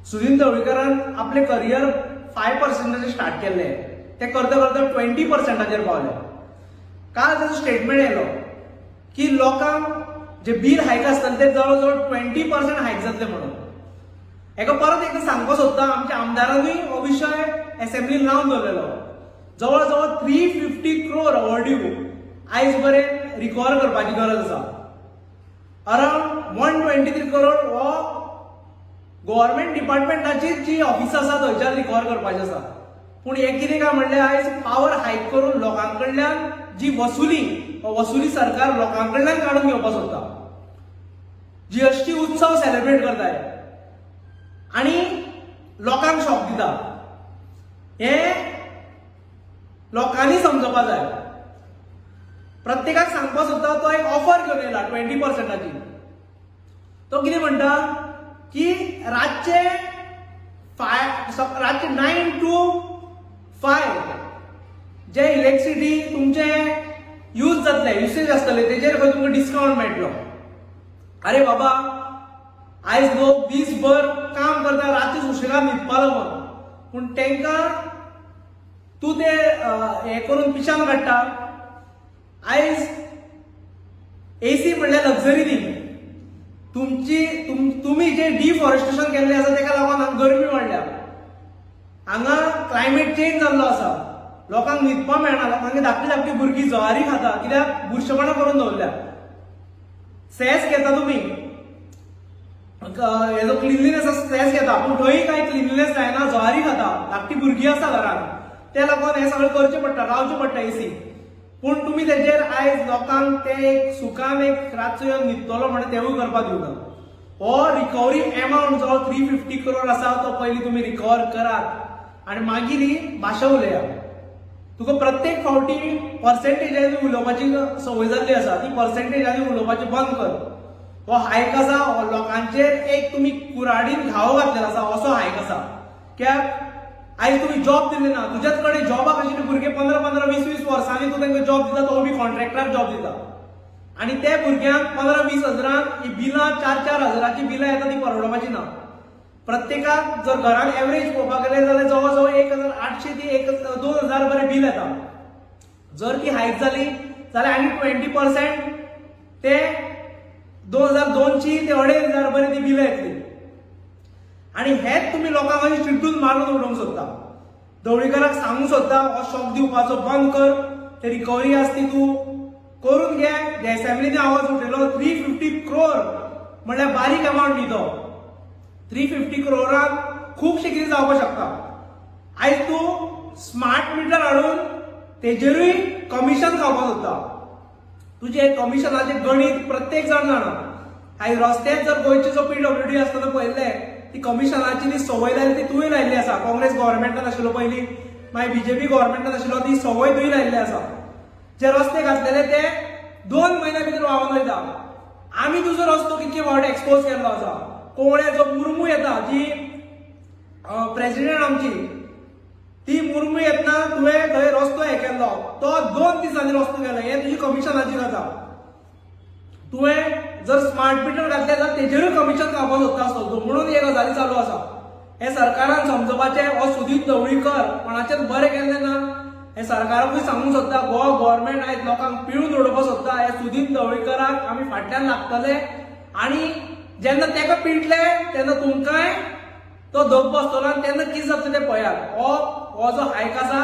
सुदीन ढवळीकरान आपले career 5% start केले, ते करता करता 20% पावले. काल त्याचं स्टेटमेंट येलो की लोकांक जे बिल हायक आसतले ते जवळजवळ 20% हायक जातले म्हणून. एका परत एकदा सांगपाक सोदता, आमच्या आमदारांनी हो विषय असेंब्लीत लावन दवरलेलो. जवळजवळ 350 crore ओव्हरड्यू आयज बरें रिकवर करपाची गरज आसा. अराउंड 123 crore हो गव्हर्नमेंट डिपार्टमेंटाची जी ऑफिस आसा थंयच्यान रिकवर करपाची आसा. पूण हे कितें काय म्हणलें, आयज पावर हायक करून लोकांकडल्यान जी वसुली सरकार लोकांकडल्यान काढून घेवपाक सोदता. जीएसटी उत्सव सेलिब्रेट करताय आणि लोकांक शॉक दिता. हे लोकांनी समजपाक जाय. प्रत्येकाक सांगपाक सोदता, तो एक ऑफर घेवन येयला 20%ची. तो कितें म्हणटा की रातचे 9 to 5 जे इलेक्ट्रिसिटी तुमचे यूज जातले, युसेज आसतले, तेजेर खंय तुमकां डिस्काउंट मेळटलो. अरे बाबा, आयज लोक दीसभर काम करता, राती सुशेगाद न्हिदपाक लागून, पूण तांकां तूं ते हे करून पिशान काडटा. आयज एसी म्हणल्यार लक्झरी थिंग. तुम्ही जे डिफॉरेस्टेशन केल्लें आसा तेका लागून हांगा गरमी वाडल्या. हांगा क्लायमेट चेंज जाल्लो आसा. लोकांक न्हिदपाक मेळना. लोकांची धाकटी भुरगीं जवारी खाता, कित्याक बुरशेपणां करून दवरल्या. सेस घेता तुमी, हेजो क्लिनलीनेस सेस घेता, पूण थंय कांय क्लिनलीनेस जायना, जवारी खाता, धाकटी भुरगीं आसा घरांत. ते लागून हे सगळें करचें पडटा, रावचें पडटा एसी. पूण तुमी तेजेर आयज लोकांक ते एक सुखान एक रातचो येवन न्हिदतलो म्हणून तेवूय करपाक दिवना. हो रिकवरी अमाउंट जो 350 crore आसा तो पयलीं तुमी रिकवर करात आनी मागीर ही भाशा उलया. तुका प्रत्येक फावटी पर्सेंटेजांनी उलोवपाची संवय जाल्ली आसा, ती पर्सेंटेजांनी उलोवपाची बंद कर. हो हायक आसा, हो लोकांचेर एक तुमी कुराडीन घावो घातलेलो आसा, असो हायक आसा. कित्याक आयज तुमी जॉब दिले ना, तुज्याच कडेन जॉबाक आशिल्ले भुरगे 15-15, 20-20 वर्सांनी तूं तांकां जॉब दिता, तो बी कॉन्ट्रॅक्टाक जॉब दिता. आनी त्या भुरग्यांक 15-20 हजारांक ही बिलां 4-4 हजाराची बिलां येता ती परवडपाची ना. प्रत्येकाक जर घरान एवरेज पळोवपाक गेले जाल्यार जवळ 1800 ते 2000 बरें बिल येता. जर ती हायक जाली जाल्यार आनी 20% ते 2200 ते 2500 बरें ती बिलां येतली. आणि हेच तुम्ही लोकांक अशी चिड्डून मारून उडोवंक सोदता. ढवळीकराक सांगूंक सोदता, हो शॉक दिवपाचो बंद कर. ते रिकवरी आसती तूं करून घे. जे असेंब्लीनी आवाज उठयलो 350 crore म्हणल्यार बारीक अमाउंट न्ही तो. 350 crore खुबशे कितें जावपाक शकता. आयज तूं स्मार्ट मिटर हाडून तेजेरूय कमिशन खावपाक सोदता. तुजे कमिशनाचे गणित प्रत्येक जाण जाणा. आयज रस्त्यार जर गोंयचे जो PWD आसता तो पळयल्ले, ती कमिशनाची जी संवय लायली ती तुवें लायिल्ली आसा. काँग्रेस गव्हर्नमेंटान आशिल्लो पयलीं, मागीर BJP गव्हर्नमेंटान आशिल्लो, ती संवय तुवें लायिल्ली आसा. जे रस्ते घातलेले ते 2 म्हयन्या भितर व्हांवन वयता. आमी तुजो रस्तो कितके फावटी एक्सपोज केल्लो आसा. कोवळ्याचो मुर्मू येता, जी प्रेसिडेंट आमची, ती मुर्मू येतना तुवें थंय रस्तो हे केल्लो, तो 2 दिसांनी रस्तो केलो. हे तुजी कमिशनाची जाता. तुवें जर स्मार्ट मिटर घातले जाल्यार तेजेरूय कमिशन खावपाक सोदता आसतो. म्हणून हे गजाली चालू आसा. हे सरकारान समजपाचें. हो सुदीन ढवळीकर कोणाचें बरें केल्लें ना. हे सरकाराकूय सांगूंक सोदता, गोवा गव्हर्नमेंट आयज लोकांक पिळून उडोवपाक सोदता. हे सुदीन ढवळीकराक आमी फाटल्यान लागतले आनी जेन्ना तेका पिंटले तेन्ना तुमकांय तो धप बसतलो आनी तेन्ना कितें जातलें तें पळयात. हो जो हायक आसा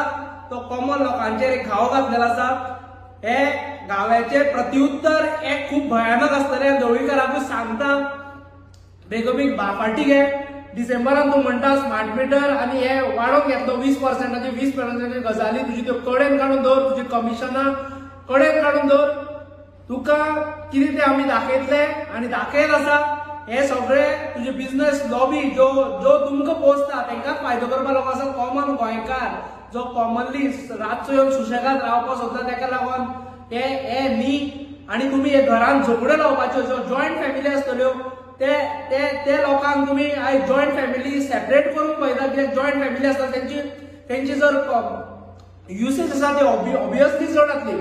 तो कॉमन लोकांचेर एक घावो घातलेलो आसा. हे गाव्याचे प्रत्युत्तर एक खूप भयानक आसतलें. ढवळीकराकूय सांगता, बेगोबेग फाटी घे. डिसेंबरान तूं म्हणटा स्मार्ट मिटर आनी हे वाडोवंक घेतलो 20%ची 20% गजाली तुजी त्यो कडेन काडून दवर. तुजी कमिशनां कडेन काडून दवर. तुका कितें तें आमी दाखयतले आनी दाखयत आसा. हे सगळे तुजे बिझनेस लॉबी ज्यो तुमकां पोसता तांकां फायदो करपाक लागून आसा. कॉमन गोंयकार जो कॉमनली रातचो येवन सुशेगाद रावपाक सोदता ताका लागून हे न्ही. आनी तुमी हे घरान झोपड्यो लावपाच्यो, ज्यो जॉयंट फॅमिली आसतल्यो ते लोकांक तुमी आयज जॉयंट फॅमिली सेपरेट करून पळयता. कित्याक जॉयंट फॅमिली आसता तेंची जर युसेज आसा ती ऑब्वियसली चड जातली.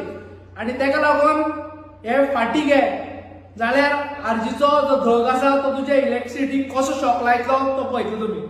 आनी ताका लागून हे फाटी घे. जाल्यार आरजीचो जो धग आसा तो तुज्या इलेक्ट्रिसिटीक कसो शॉक लायतलो तो पळयतलो तुम्ही.